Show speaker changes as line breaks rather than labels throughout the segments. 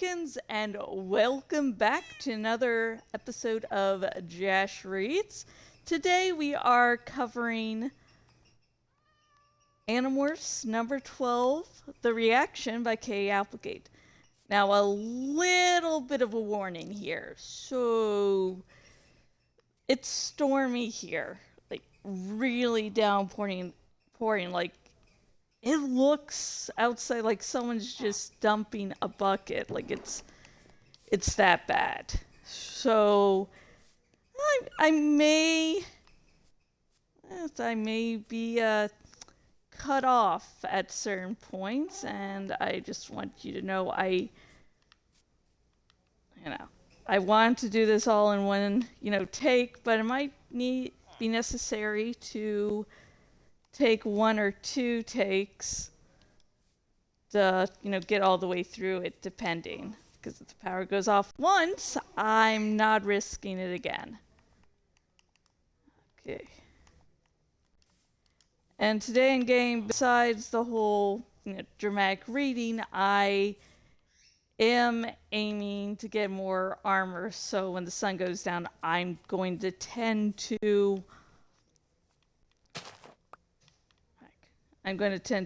Pumpkins, and welcome back to another episode of Jash Reads. Today we are covering Animorphs number 12, The Reaction by K. Applegate. Now a little bit of a warning here. So it's stormy here, like really downpouring, like it looks outside like someone's just dumping a bucket. Like it's that bad. So I may be cut off at certain points, and I just want you to know I want to do this all in one take, but it might be necessary to take one or two takes to get all the way through it, depending, because if the power goes off once, I'm not risking it again. Okay. And today in game, besides the whole dramatic reading, I am aiming to get more armor, so when the sun goes down, I'm going to tend to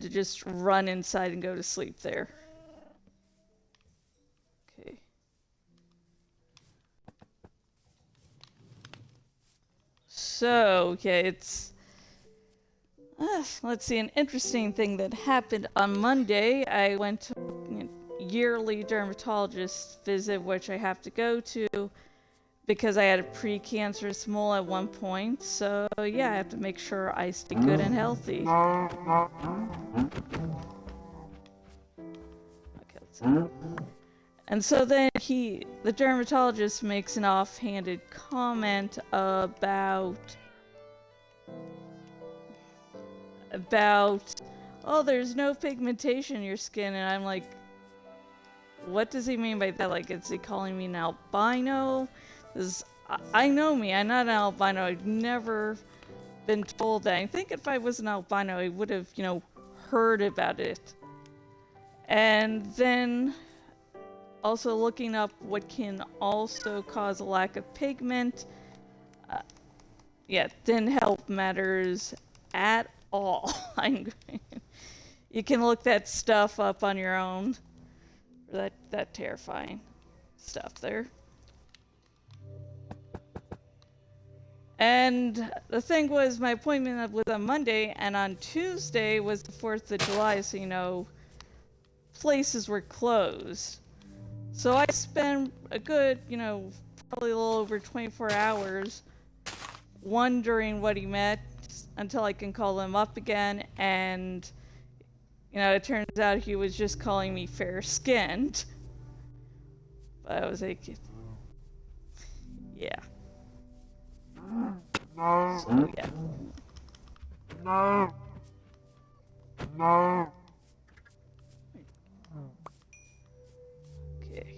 just run inside and go to sleep there. Okay. So, yeah, it's... let's see, an interesting thing that happened on Monday. I went to a yearly dermatologist visit, which I have to go to because I had a precancerous mole at one point. So, yeah, I have to make sure I stay good and healthy. Okay, let's see. And so then the dermatologist makes an offhanded comment about, oh, there's no pigmentation in your skin, and I'm like, what does he mean by that? Like, is he calling me an albino? I know me, I'm not an albino. I've never been told that. I think if I was an albino, I would have, heard about it. And then also looking up what can also cause a lack of pigment. Yeah, didn't help matters at all. You can look that stuff up on your own. That terrifying stuff there. And the thing was, my appointment was on Monday, and on Tuesday was the 4th of July, so places were closed. So I spent a good, probably a little over 24 hours wondering what he meant until I can call him up again, and it turns out he was just calling me fair-skinned. But I was like, yeah. So, yeah. Okay.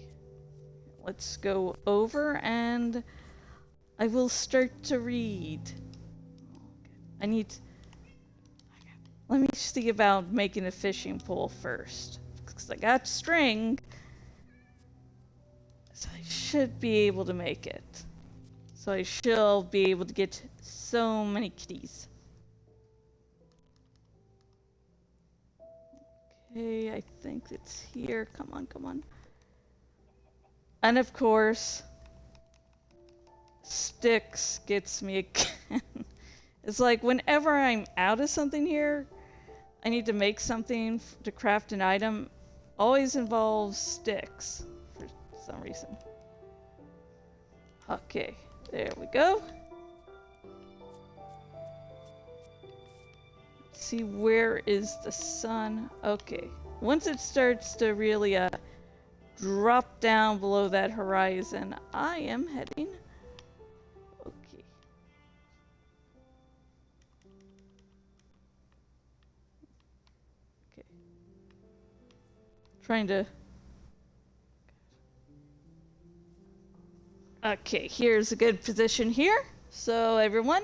Let's go over, and I will start to read. Let me see about making a fishing pole first, because I got string, so I should be able to make it. So I shall be able to get so many kitties. Okay, I think it's here. Come on. And of course, sticks gets me again. It's like whenever I'm out of something here, I need to make something to craft an item, always involves sticks for some reason. Okay, there we go. Let's see, where is the sun? Okay, once it starts to really drop down below that horizon, I am heading. Okay. Trying to... Okay, here's a good position here. So everyone,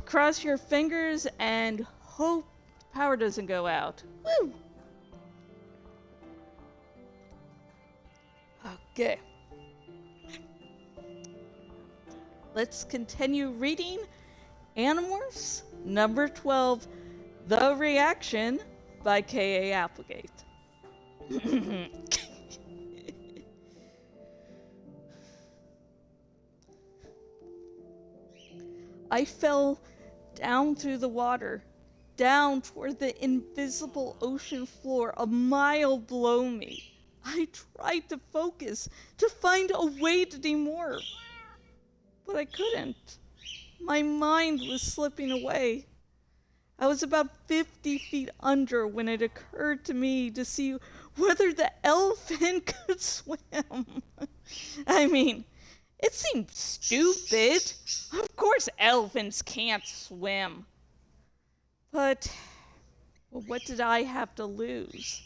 cross your fingers and hope the power doesn't go out. Woo! Okay. Let's continue reading Animorphs, number 12, The Reaction by K.A. Applegate. I fell down through the water, down toward the invisible ocean floor a mile below me. I tried to focus, to find a way to demorph, but I couldn't. My mind was slipping away. I was about 50 feet under when it occurred to me to see whether the elephant could swim. I mean, it seemed stupid. Of course elephants can't swim. But well, what did I have to lose?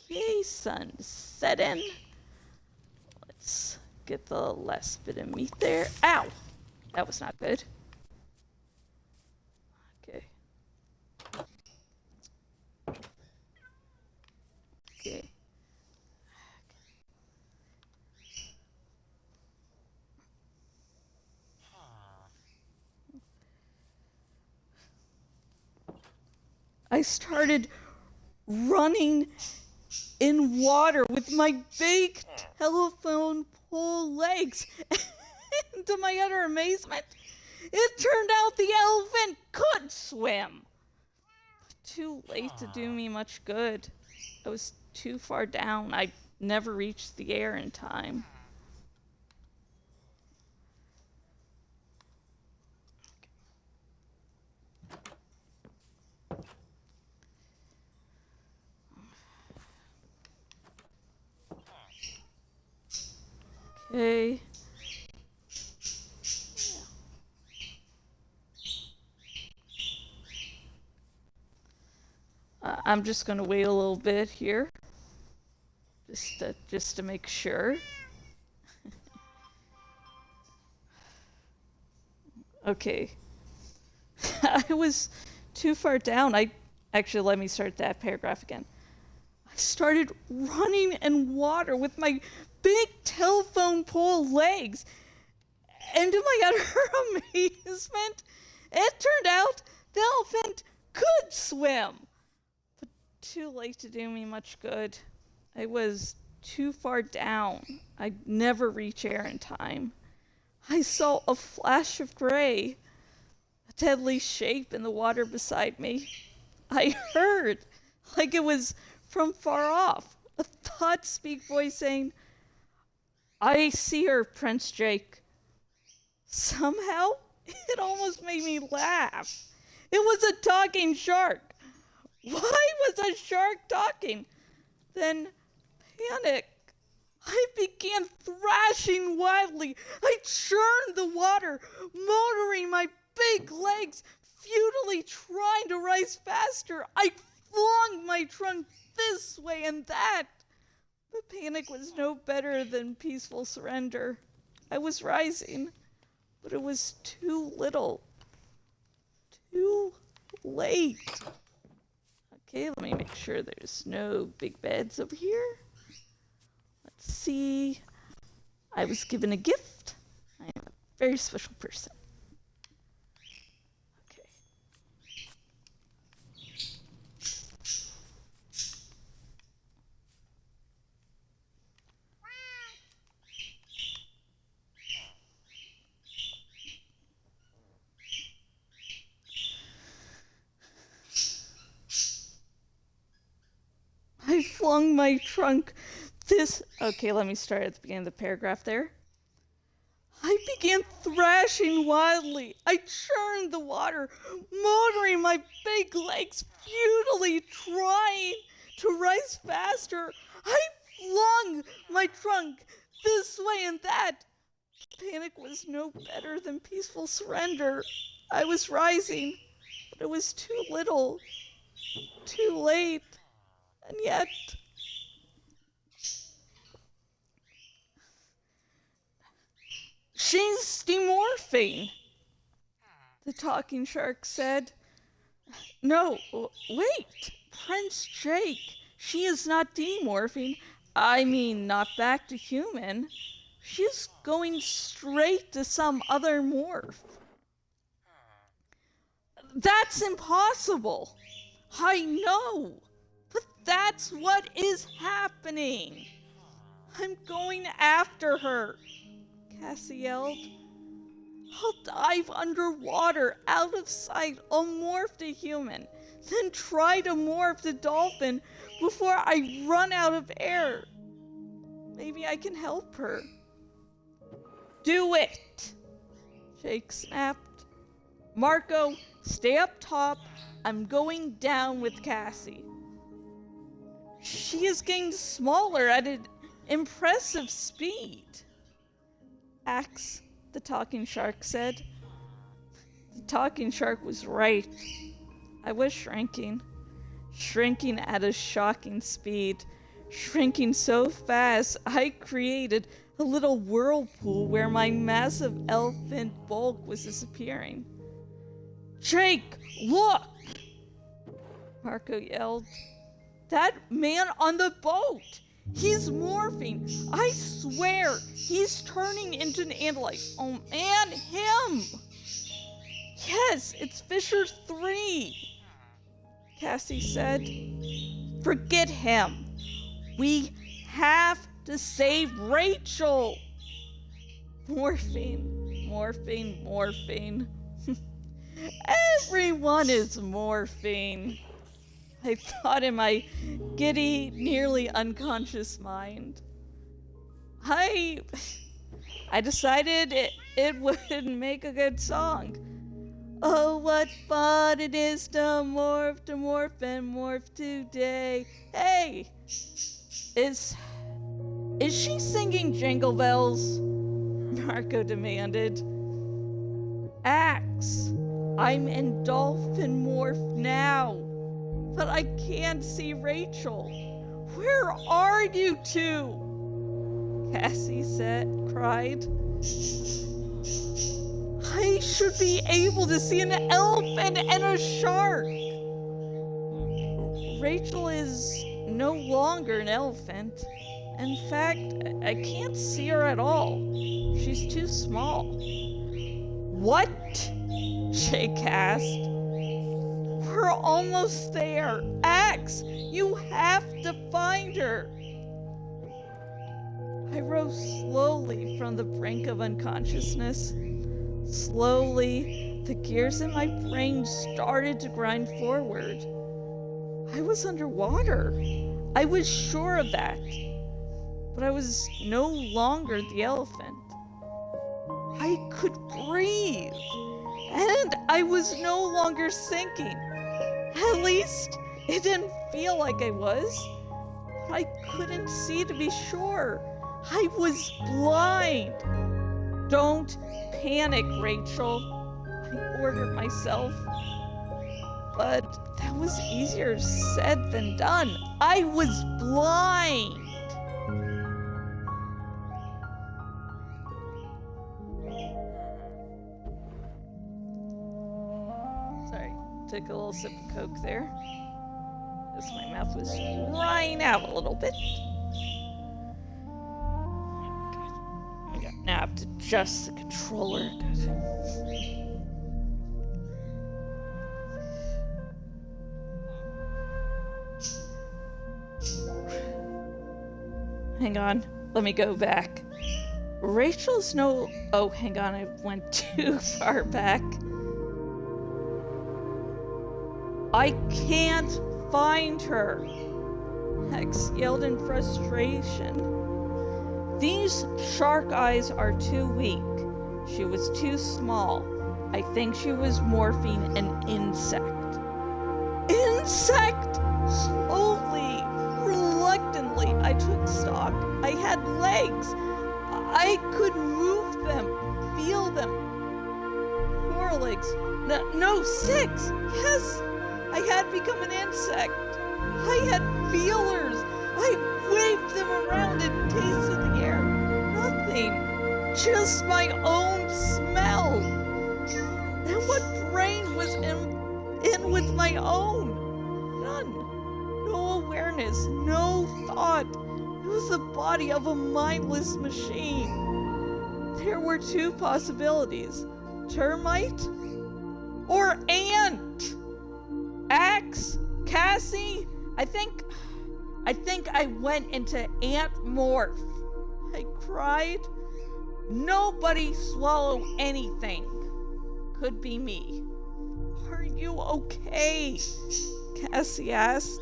Okay, sun setting. Let's get the last bit of meat there. Ow! That was not good. Okay. Okay. I started running in water with my big telephone pole legs. And to my utter amazement, it turned out the elephant could swim. Too late to do me much good. I was too far down. I never reached the air in time. Okay. I'm just going to wait a little bit here, just to make sure. Okay. I was too far down. Actually, let me start that paragraph again. I started running in water with my big telephone pole legs. And to my utter amazement, it turned out the elephant could swim. But too late to do me much good. I was too far down. I'd never reach air in time. I saw a flash of gray, a deadly shape in the water beside me. I heard, like it was from far off, a thought-speak voice saying, "I see her, Prince Jake." Somehow, it almost made me laugh. It was a talking shark. Why was a shark talking? Then, panic. I began thrashing wildly. I churned the water, motoring my big legs, futilely trying to rise faster. I flung my trunk this way and that. But panic was no better than peaceful surrender. I was rising, but it was too little. Too late. Okay, let me make sure there's no big beds over here. Let's see. I was given a gift. I am a very special person. Okay. I flung my trunk okay, let me start at the beginning of the paragraph there. I began thrashing wildly. I churned the water, motoring my big legs, futilely trying to rise faster. I flung my trunk this way and that. Panic was no better than peaceful surrender. I was rising, but it was too little, too late, and yet... "She's demorphing," the talking shark said. "No, wait, Prince Jake, she is not demorphing. I mean, not back to human. She's going straight to some other morph. That's impossible. I know. But that's what is happening. I'm going after her, Cassie yelled. I'll dive underwater, out of sight. I'll morph to human, then try to morph to dolphin before I run out of air. Maybe I can help her. Do it, Jake snapped. Marco, stay up top. I'm going down with Cassie. She is getting smaller at an impressive speed. Axe, the talking shark said. The talking shark was right. I was shrinking at a shocking speed, shrinking so fast I created a little whirlpool where my massive elephant bulk was disappearing. Jake, look! Marco yelled. That man on the boat! He's morphing! I swear, he's turning into an andalite. Oh man, him! Yes, it's Fisher 3, Cassie said. Forget him. We have to save Rachel. Morphing. Everyone is morphing, I thought in my giddy, nearly unconscious mind. I decided it would make a good song. Oh, what fun it is to morph and morph today. Hey, is she singing Jingle Bells? Marco demanded. Axe, I'm in dolphin morph now, but I can't see Rachel. Where are you two? Cassie cried. I should be able to see an elephant and a shark. Rachel is no longer an elephant. In fact, I can't see her at all. She's too small. What? Jake asked. We're almost there. Axe, you have to find her. I rose slowly from the brink of unconsciousness. Slowly, the gears in my brain started to grind forward. I was underwater. I was sure of that. But I was no longer the elephant. I could breathe. And I was no longer sinking. At least, it didn't feel like I was. But I couldn't see to be sure. I was blind. Don't panic, Rachel, I ordered myself. But that was easier said than done. I was blind. Sorry, took a little sip of Coke there. Because my mouth was drying out a little bit. Now I have to adjust the controller. Hang on, let me go back. Rachel's no... Oh, hang on, I went too far back. I can't find her, Hex yelled in frustration. These shark eyes are too weak. She was too small. I think she was morphing an insect. Insect? Slowly, reluctantly, I took stock. I had legs. I could move them, feel them. 4 legs. No, 6. Yes, I had become an insect. I had feelers. I waved them around and tasted the air. Nothing. Just my own smell. And what brain was in with my own? None. No awareness, no thought. It was the body of a mindless machine. There were two possibilities: termite or ant. Axe, Cassie, I think I went into Animorph. I cried. Nobody swallow anything. Could be me. Are you okay? Cassie asked.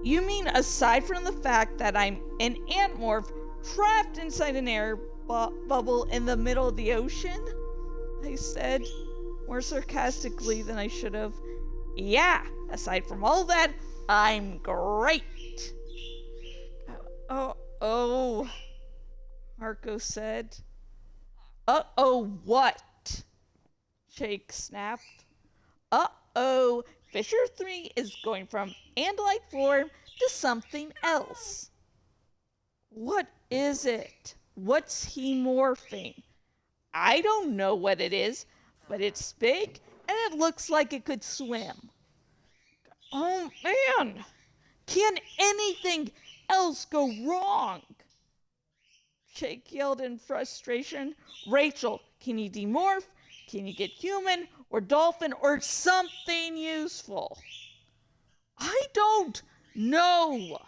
You mean aside from the fact that I'm an Animorph trapped inside an air bubble in the middle of the ocean? I said, more sarcastically than I should have. Yeah, aside from all that, I'm great. Oh, Marco said. Uh-oh, what? Jake snapped. Uh-oh, Fisher 3 is going from ant-like form to something else. What is it? What's he morphing? I don't know what it is, but it's big and it looks like it could swim. Oh man, can anything else go wrong? Jake yelled in frustration. Rachel, can you demorph? Can you get human or dolphin or something useful? I don't know.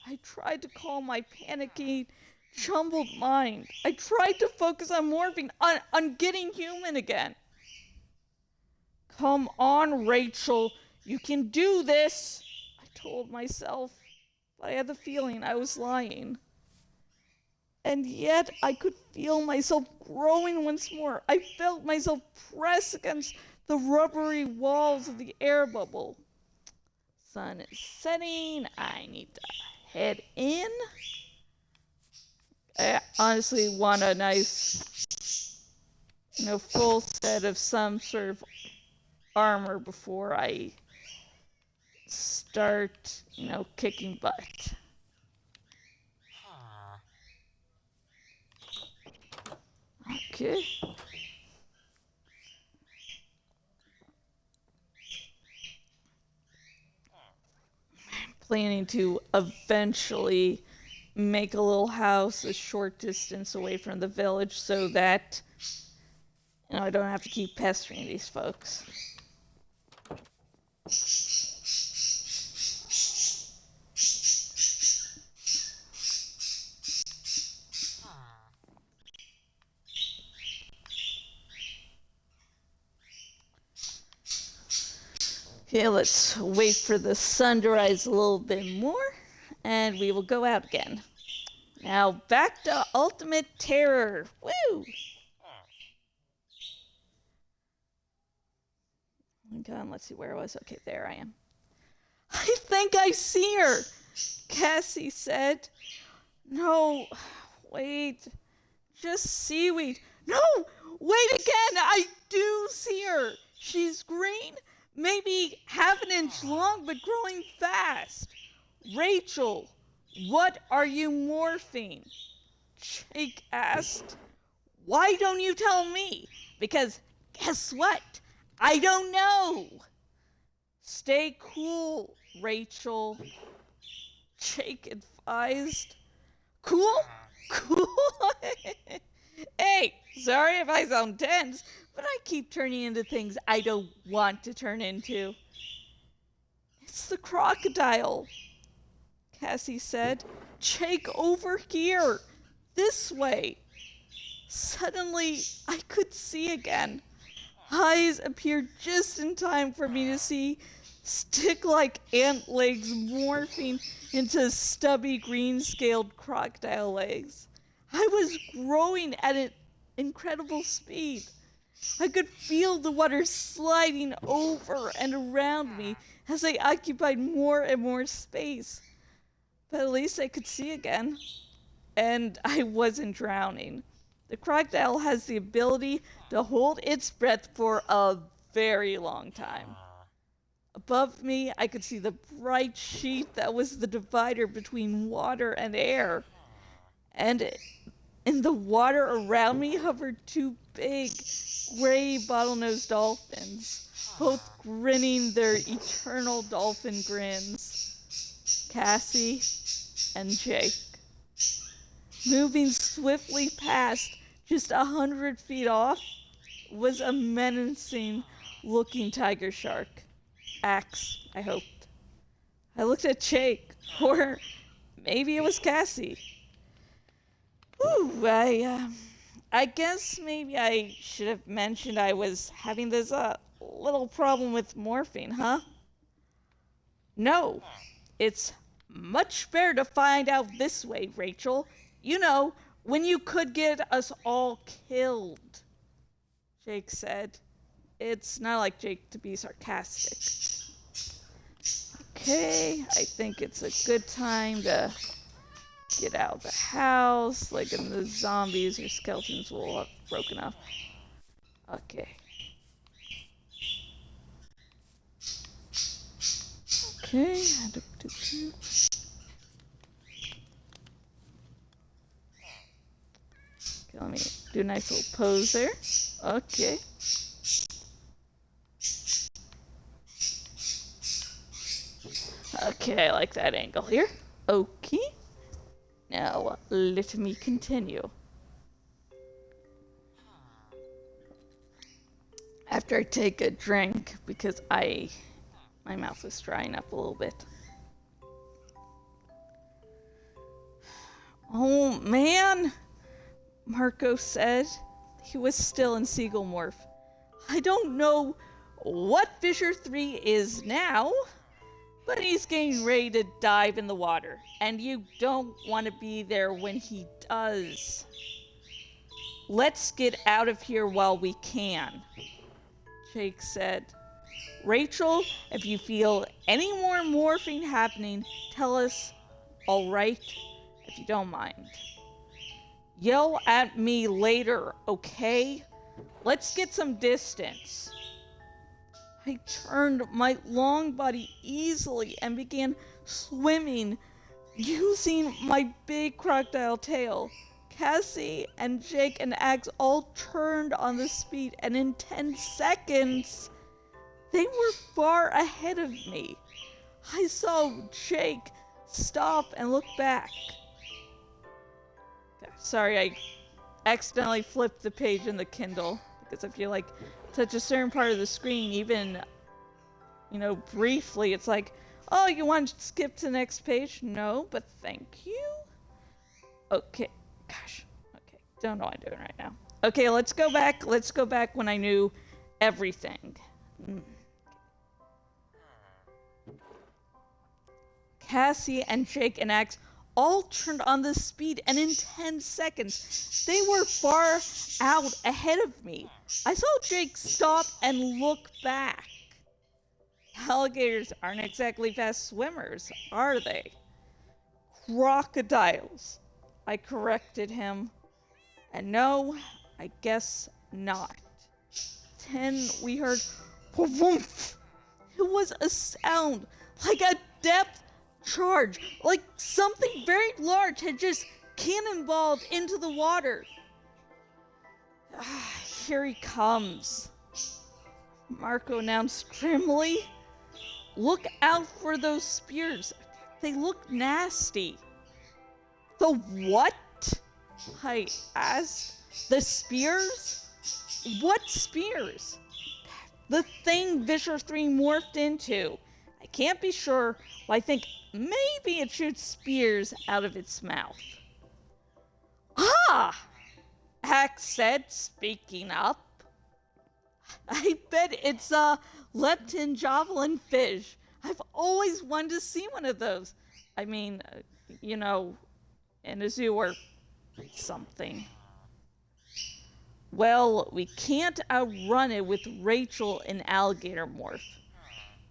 I tried to calm my panicky, jumbled mind. I tried to focus on morphing, on getting human again. Come on, Rachel. You can do this, I told myself. But I had the feeling I was lying. And yet I could feel myself growing once more. I felt myself press against the rubbery walls of the air bubble. Sun is setting. I need to head in. I honestly want a nice, full set of some sort of armor before I start, kicking butt. Okay. I'm planning to eventually make a little house a short distance away from the village so that I don't have to keep pestering these folks. Okay, let's wait for the sun to rise a little bit more, and we will go out again. Now, back to Ultimate Terror. Woo! Okay, let's see where I was. Okay, there I am. I think I see her, Cassie said. No, wait, just seaweed. No, wait again, I do see her. She's green, maybe half an inch long, but growing fast. Rachel, what are you morphing? Jake asked. Why don't you tell me? Because guess what? I don't know. Stay cool, Rachel, Jake advised. Cool? Cool? Hey, sorry if I sound tense, but I keep turning into things I don't want to turn into. It's the crocodile, Cassie said. Jake, over here. This way. Suddenly, I could see again. Eyes appeared just in time for me to see stick-like ant legs morphing into stubby green-scaled crocodile legs. I was growing at an incredible speed. I could feel the water sliding over and around me as I occupied more and more space. But at least I could see again. And I wasn't drowning. The crocodile has the ability to hold its breath for a very long time. Above me, I could see the bright sheet that was the divider between water and air. And in the water around me hovered two big, gray bottlenose dolphins, both grinning their eternal dolphin grins. Cassie and Jake. Moving swiftly past, just 100 feet off, was a menacing looking tiger shark. Axe, I hoped. I looked at Jake, or maybe it was Cassie. Ooh, I guess maybe I should have mentioned I was having this little problem with morphing, huh? No, it's much better to find out this way, Rachel. You know, when you could get us all killed, Jake said. It's not like Jake to be sarcastic. Okay, I think it's a good time to get out of the house, like in the zombies or skeletons will have broken up. Okay. Okay. Okay, let me do a nice little pose there. Okay. Okay, I like that angle here. Okay. Now, let me continue. After I take a drink, because my mouth is drying up a little bit. Oh, man, Marco said. He was still in Seagull Morph. I don't know what Fisher 3 is now, but he's getting ready to dive in the water, and you don't want to be there when he does. Let's get out of here while we can, Jake said. Rachel, if you feel any more morphing happening, tell us, all right, if you don't mind. Yell at me later, okay? Let's get some distance. I turned my long body easily and began swimming using my big crocodile tail. Cassie and Jake and Axe all turned on the speed, and in 10 seconds, they were far ahead of me. I saw Jake stop and look back. Sorry, I accidentally flipped the page in the Kindle, because if you touch a certain part of the screen, even, briefly, it's like, oh, you want to skip to the next page? No, but thank you. Okay, gosh, okay, don't know what I'm doing right now. Okay, let's go back when I knew everything. Cassie and Jake and Axe all turned on the speed, and in 10 seconds, they were far out ahead of me. I saw Jake stop and look back. Alligators aren't exactly fast swimmers, are they? Crocodiles, I corrected him. And no, I guess not. Then we heard whoomph. It was a sound like a depth charge, like something very large had just cannonballed into the water. Here he comes, Marco announced grimly. Look out for those spears. They look nasty. The what? I asked. The spears? What spears? The thing Fisher 3 morphed into. I can't be sure, but I think maybe it shoots spears out of its mouth. Ah! Axe said, speaking up. I bet it's a leptin javelin fish. I've always wanted to see one of those. I mean, in a zoo or something. Well, we can't outrun it with Rachel in alligator morph,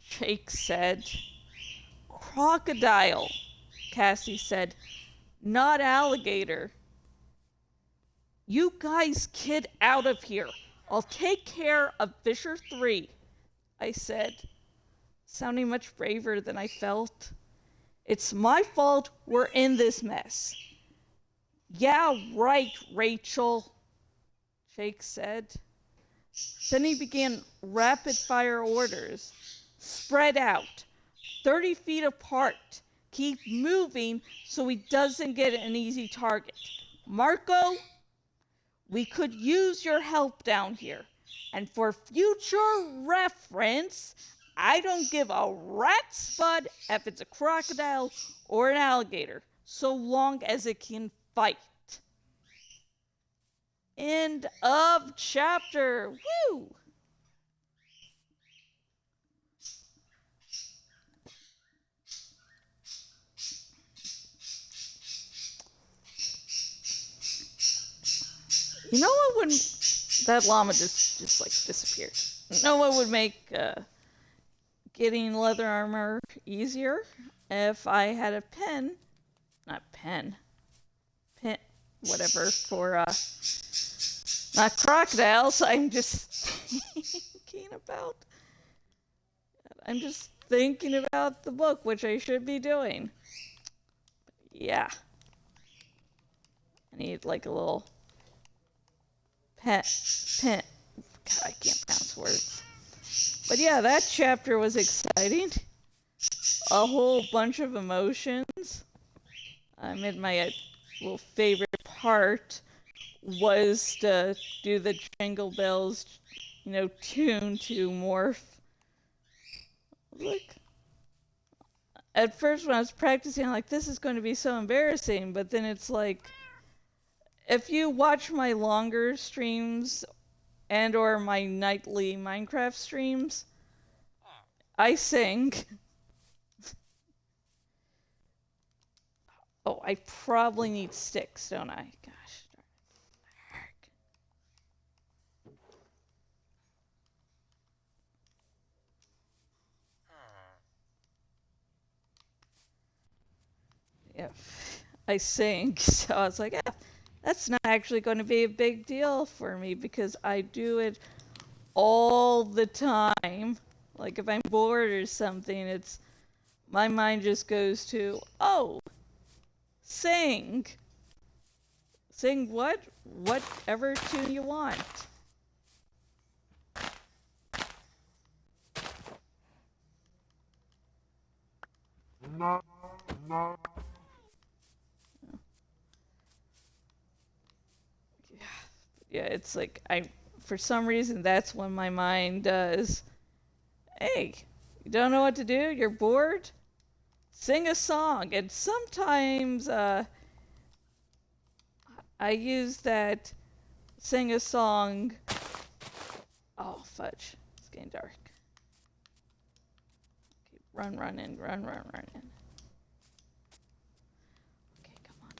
Jake said. Crocodile, Cassie said, not alligator. You guys get out of here. I'll take care of Fisher 3, I said, sounding much braver than I felt. It's my fault we're in this mess. Yeah, right, Rachel, Jake said. Then he began rapid-fire orders. Spread out, 30 feet apart. keep moving so he doesn't get an easy target. Marco, we could use your help down here. And for future reference, I don't give a rat's butt if it's a crocodile or an alligator, so long as it can fight. End of chapter. Woo! You know what would... That llama just like disappeared. You know what would make getting leather armor easier? If I had a pen, not pen, whatever, for not crocodiles. I'm just thinking about the book, which I should be doing. Yeah, I need like a little pen. God, I can't pronounce words. But yeah, that chapter was exciting. A whole bunch of emotions. I made my little favorite part was to do the Jingle Bells, tune to Morph. Look. At first when I was practicing, I'm like, this is going to be so embarrassing, but then it's like, if you watch my longer streams and or my nightly Minecraft streams, I sing. Oh, I probably need sticks, don't I? Gosh darn it. Yeah, I sing, so I was like, yeah, that's not actually going to be a big deal for me because I do it all the time. Like if I'm bored or something, my mind just goes to, oh, sing. Sing what? Whatever tune you want. No. Yeah, it's like for some reason that's when my mind does. Hey, you don't know what to do? You're bored? Sing a song. And sometimes I use that sing a song. Oh, fudge. It's getting dark. Okay, run in. Okay, come on.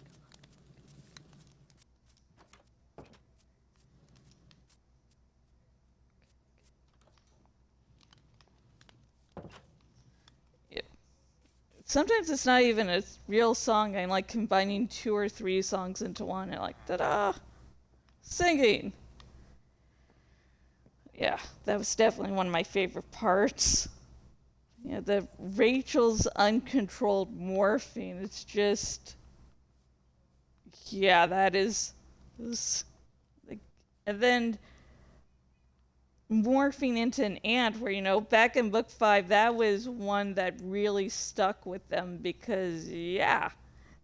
Yep. Sometimes it's not even a real song. I'm like combining 2 or 3 songs into one and like, ta-da! Singing! Yeah, that was definitely one of my favorite parts. Yeah, the Rachel's uncontrolled morphing. It's just, yeah, that is like, and then morphing into an ant. Where back in book 5, that was one that really stuck with them because yeah,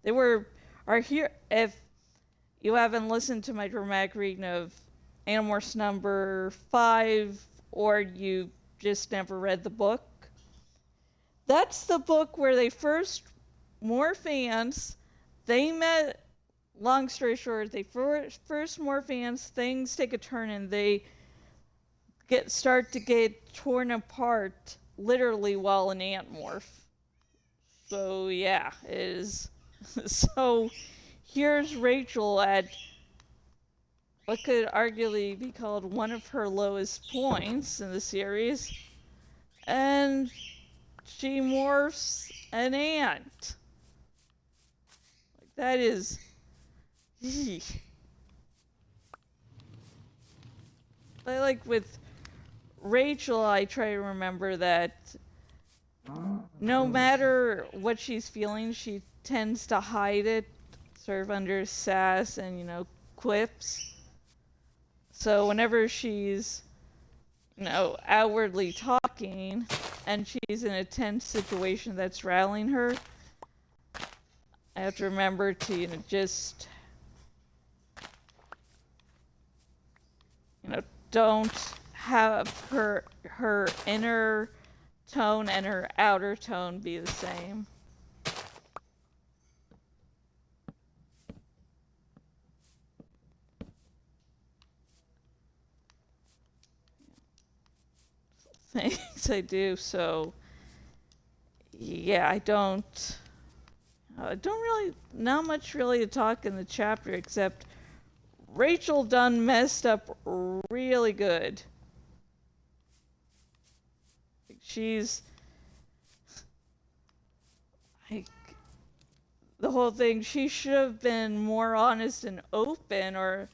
they are here. If you haven't listened to my dramatic reading of Animorphs number 5, or you just never read the book, that's the book where they first morph ants. They met, long story short, they first morph ants, things take a turn and they start to get torn apart literally while an ant morph. So yeah, it is. So here's Rachel at what could arguably be called one of her lowest points in the series, and she morphs an ant. Like, that is... But like with Rachel, I try to remember that no matter what she's feeling, she tends to hide it sort of under sass and, quips. So whenever she's, outwardly talking and she's in a tense situation that's rallying her, I have to remember to, just, don't have her inner tone and her outer tone be the same. Things I do, so yeah, I don't really, not much really to talk in the chapter except Rachel done messed up really good. She's like, the whole thing, she should have been more honest and open, or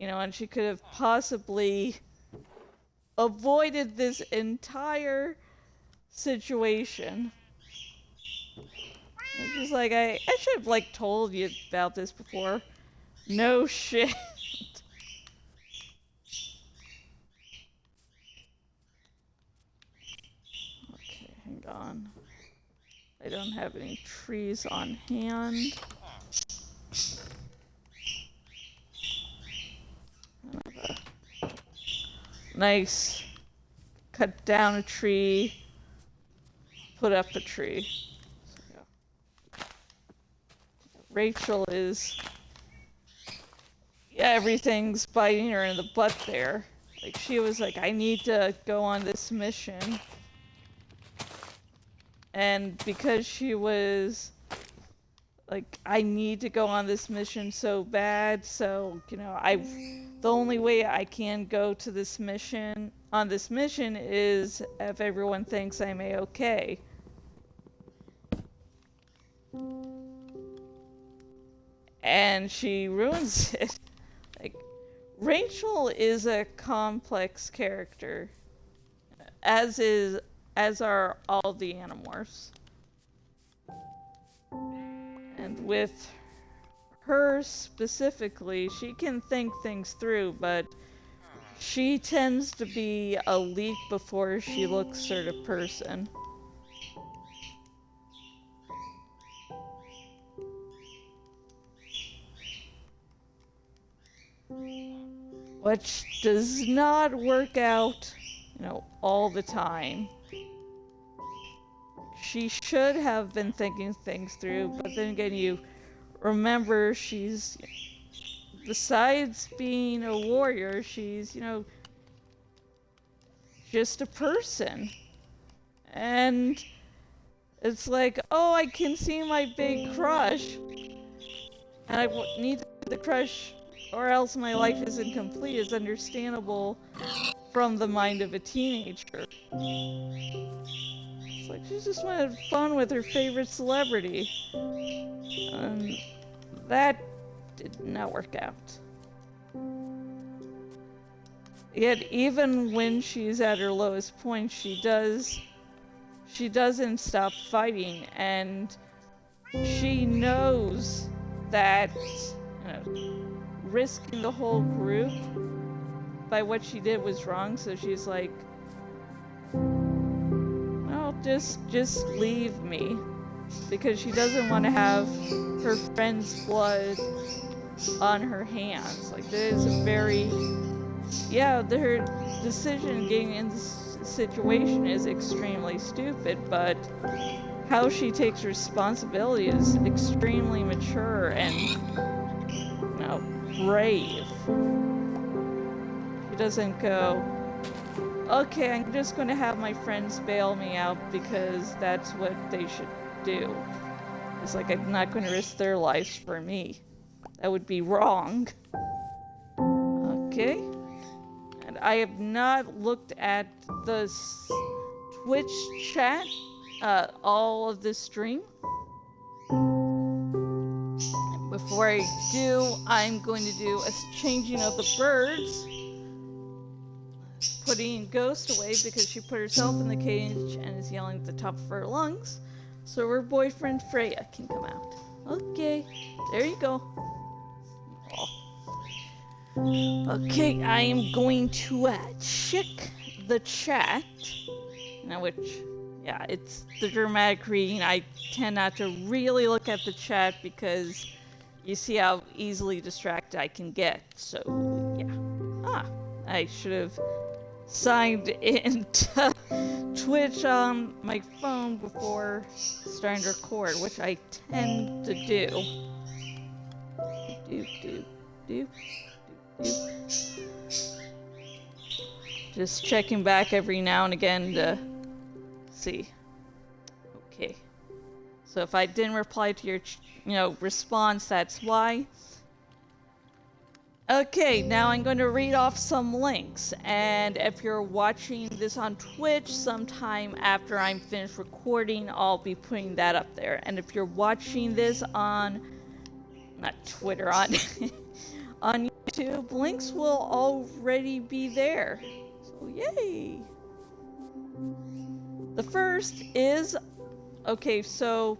and she could have possibly avoided this entire situation. It's just like, I should have told you about this before. No shit. Okay, hang on. I don't have any trees on hand. Nice. Cut down a tree. Put up a tree. So, yeah. Rachel is... yeah, everything's biting her in the butt there. Like, she was like, I need to go on this mission. And because she was like, I need to go on this mission so bad, so, the only way I can go to this mission, is if everyone thinks I'm A-okay. And she ruins it. Like, Rachel is a complex character, as are all the Animorphs. And with her specifically, she can think things through, but she tends to be a leap before she looks sort of person. Which does not work out, all the time. She should have been thinking things through, but then again, you remember she's, besides being a warrior, she's, just a person. And it's like, oh, I can see my big crush, and I need the crush, or else my life isn't complete, is understandable from the mind of a teenager. It's like, she just wanted fun with her favorite celebrity. And that did not work out. Yet even when she's at her lowest point, she doesn't stop fighting, and she knows that, risking the whole group by what she did was wrong, so she's like, well, just leave me, because she doesn't want to have her friend's blood on her hands. Like, that is a very, her decision getting in this situation is extremely stupid, but how she takes responsibility is extremely mature and, brave. She doesn't go, okay, I'm just going to have my friends bail me out because that's what they should do. It's like, I'm not going to risk their lives for me. That would be wrong. Okay. And I have not looked at the Twitch chat all of this stream. Before I do, I'm going to do a changing of the birds. Putting Ghost away because she put herself in the cage and is yelling at the top of her lungs. So her boyfriend Freya can come out. Okay, there you go. Okay, I am going to check the chat. Now, which Yeah, it's the dramatic reading. I tend not to really look at the chat because you see how easily distracted I can get. So, yeah. I should have signed into Twitch on my phone before starting to record, which I tend to do. Just checking back every now and again to see. Okay. So if I didn't reply to your, response, that's why. Okay, now I'm going to read off some links, and if you're watching this on Twitch, sometime after I'm finished recording, I'll be putting that up there. And if you're watching this on, not Twitter, on, on YouTube, links will already be there. So yay! The first is, okay, so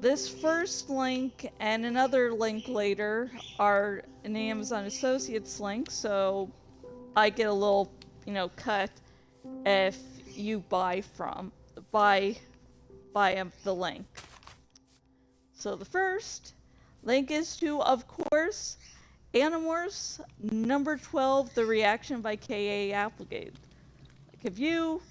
this first link and another link later are an Amazon Associates link, so I get a little, cut if you buy the link. So the first link is to, of course, Animorphs number 12, The Reaction by K.A. Applegate. Like if you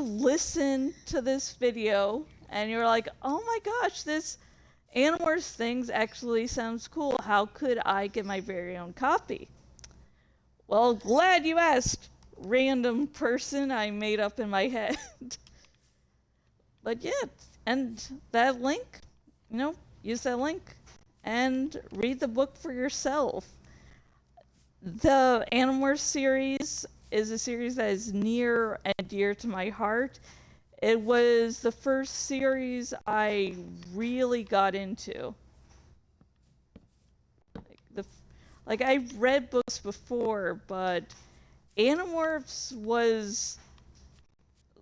listen to this video and you're like, oh my gosh, this Animorphs things actually sounds cool. How could I get my very own copy? Well, glad you asked, random person I made up in my head. But yeah, and that link, use that link and read the book for yourself. The Animorphs series is a series that is near and dear to my heart. It was the first series I really got into. I've read books before, but Animorphs was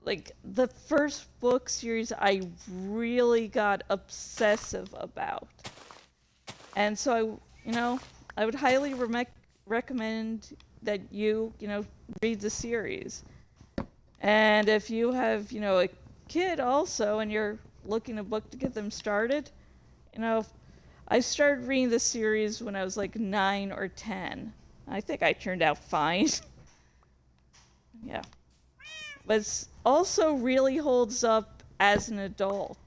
like the first book series I really got obsessive about. And so I would highly recommend that you read the series. And if you have, a kid also and you're looking a book to get them started, I started reading the series when I was like 9 or 10. I think I turned out fine. Yeah. But it also really holds up as an adult.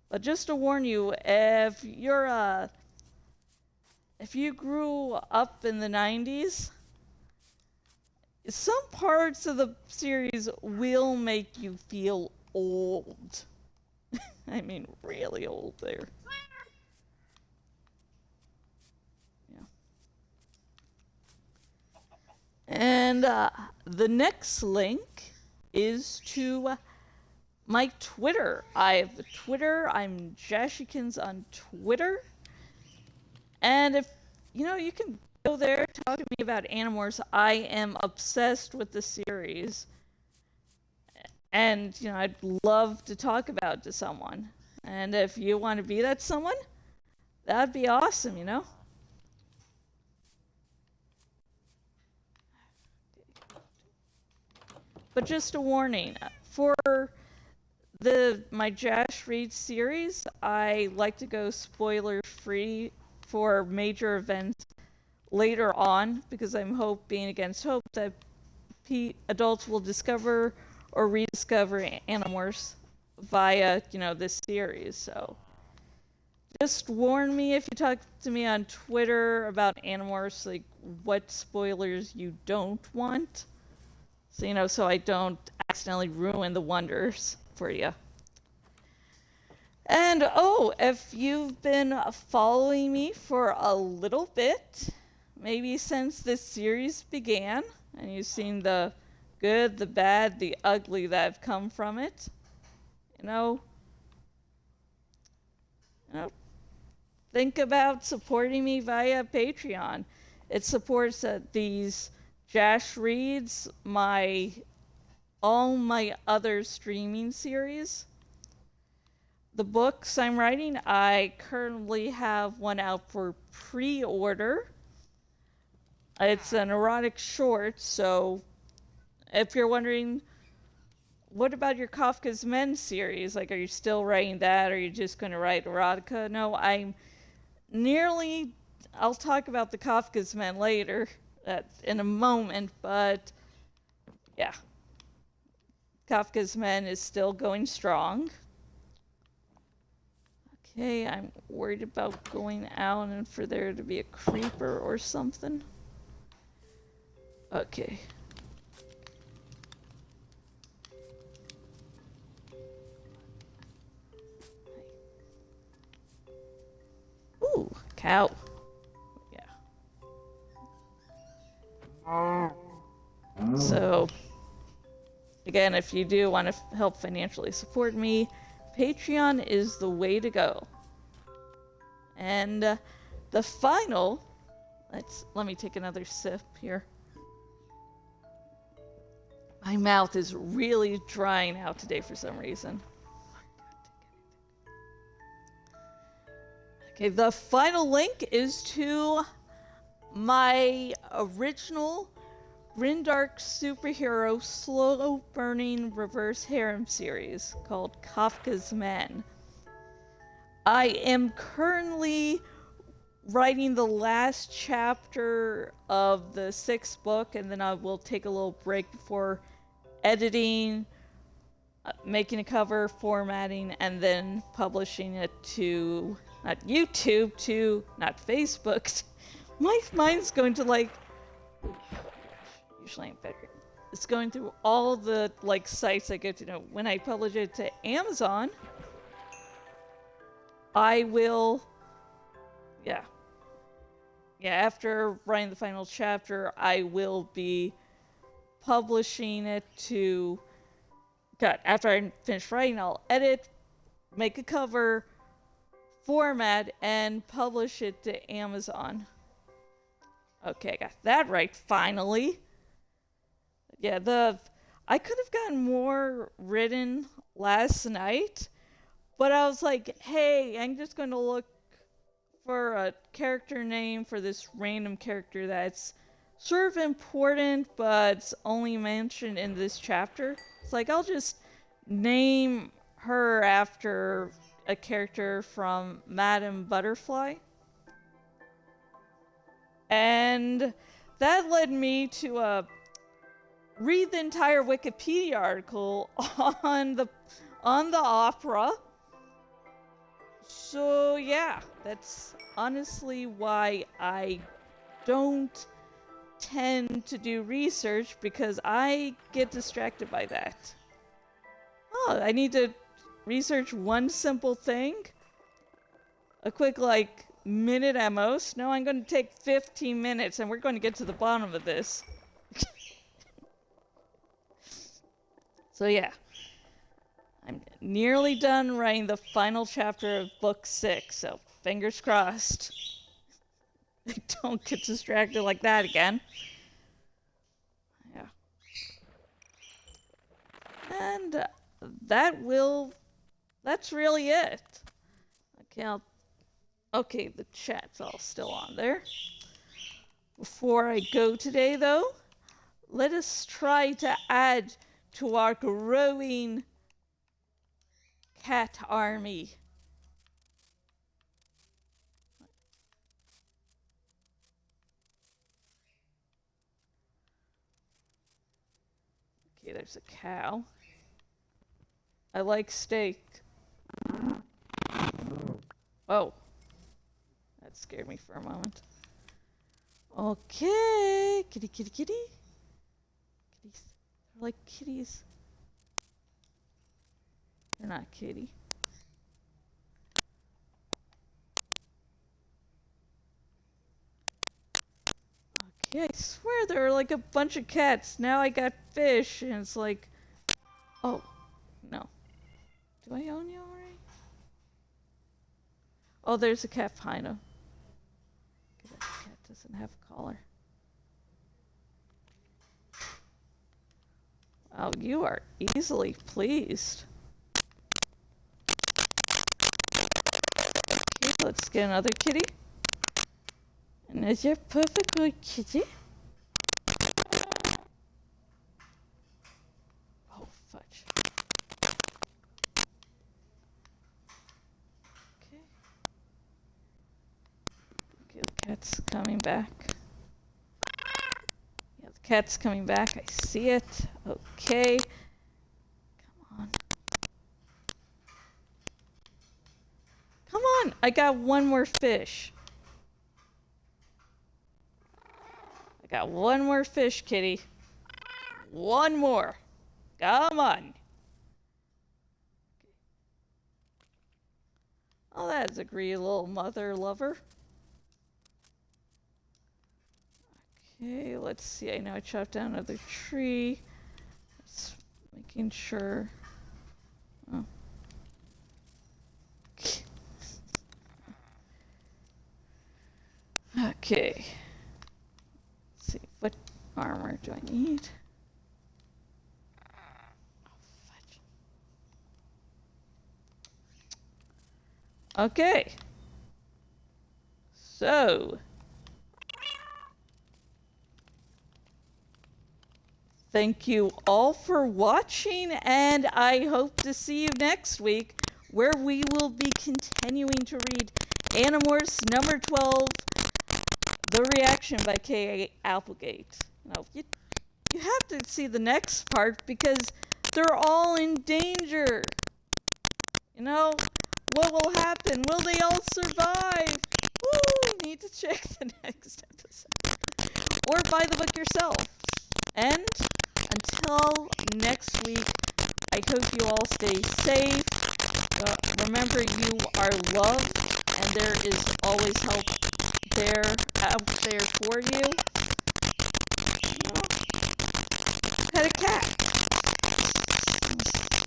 But just to warn you, if you grew up in the 90s, some parts of the series will make you feel old. I mean, really old there. Yeah. And the next link is to my Twitter. I have a Twitter. I'm Jashikins on Twitter. And if, you can go there, talk to me about Animorphs. I am obsessed with the series. And, I'd love to talk about it to someone. And if you want to be that someone, that'd be awesome, But just a warning, for my Jash Read series, I like to go spoiler-free for major events later on, because I'm hoping against hope that adults will discover or rediscover Animorphs via, this series. So just warn me if you talk to me on Twitter about Animorphs, like what spoilers you don't want. So, so I don't accidentally ruin the wonders for you. And if you've been following me for a little bit, maybe since this series began, and you've seen the good, the bad, the ugly that have come from it, think about supporting me via Patreon. It supports these Jash Reads, all my other streaming series. The books I'm writing, I currently have one out for pre-order. It's an erotic short, so if you're wondering what about your Kafka's Men series? Like, are you still writing that, or are you just going to write erotica? No, I'm nearly. I'll talk about the Kafka's Men later, in a moment, but yeah, Kafka's Men is still going strong. Okay, I'm worried about going out and for there to be a creeper or something. Okay. Ooh, cow. Yeah. So, again, if you do want to help financially support me, Patreon is the way to go. And the final, let me take another sip here. My mouth is really drying out today for some reason. Okay, the final link is to my original Grindark superhero slow burning reverse harem series called Kafka's Men. I am currently writing the last chapter of the 6th book, and then I will take a little break before editing, making a cover, formatting, and then publishing it to not YouTube, to not Facebook. My mind's going to like. Usually I'm better. It's going through all the like sites I go to. Know when I publish it to Amazon, I will. Yeah. After writing the final chapter, I will be publishing it to. God, after I finish writing, I'll edit, make a cover, format, and publish it to Amazon. Okay, I got that right finally. Yeah, I could have gotten more written last night, but I was like, hey, I'm just going to look for a character name for this random character that's sort of important, but it's only mentioned in this chapter. It's like, I'll just name her after a character from Madame Butterfly. And that led me to read the entire Wikipedia article on the opera. So yeah, that's honestly why I don't tend to do research, because I get distracted by that. Oh, I need to research one simple thing, a quick like minute at most. No, I'm going to take 15 minutes and we're going to get to the bottom of this. So yeah, I'm nearly done writing the final chapter of book 6, so fingers crossed I don't get distracted like that again. Yeah. And that's really it. Okay, the chat's all still on there. Before I go today, though, let us try to add to our growing cat army. Okay, there's a cow. I like steak. Oh, that scared me for a moment. Okay, kitty, kitty, kitty. Kitties. They're like kitties. They're not kitty. Okay, I swear there are like a bunch of cats. Now I got fish, and it's like, oh, no. Do I own you already? Oh, there's a cat behind him. That cat doesn't have a collar. Oh, you are easily pleased. Okay, let's get another kitty. And is your perfect good kitty? Oh, fudge. Cat's coming back. Yeah, the cat's coming back. I see it. Okay. Come on. Come on. I got one more fish. I got one more fish, kitty. One more. Come on. Oh, that's a greedy little mother lover. Okay, let's see. I know I chopped down another tree. Just making sure. Oh. Okay. Let's see. What armor do I need? Okay. So. Thank you all for watching, and I hope to see you next week, where we will be continuing to read Animorphs number 12, The Reaction by K. Applegate. Now, you have to see the next part because they're all in danger. You know, what will happen? Will they all survive? Woo! You need to check the next episode. Or buy the book yourself. And until next week, I hope you all stay safe. Remember, you are loved, and there is always help out there for you. Pet a cat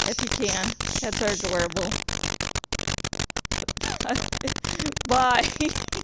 if you can. Cats are adorable. Bye.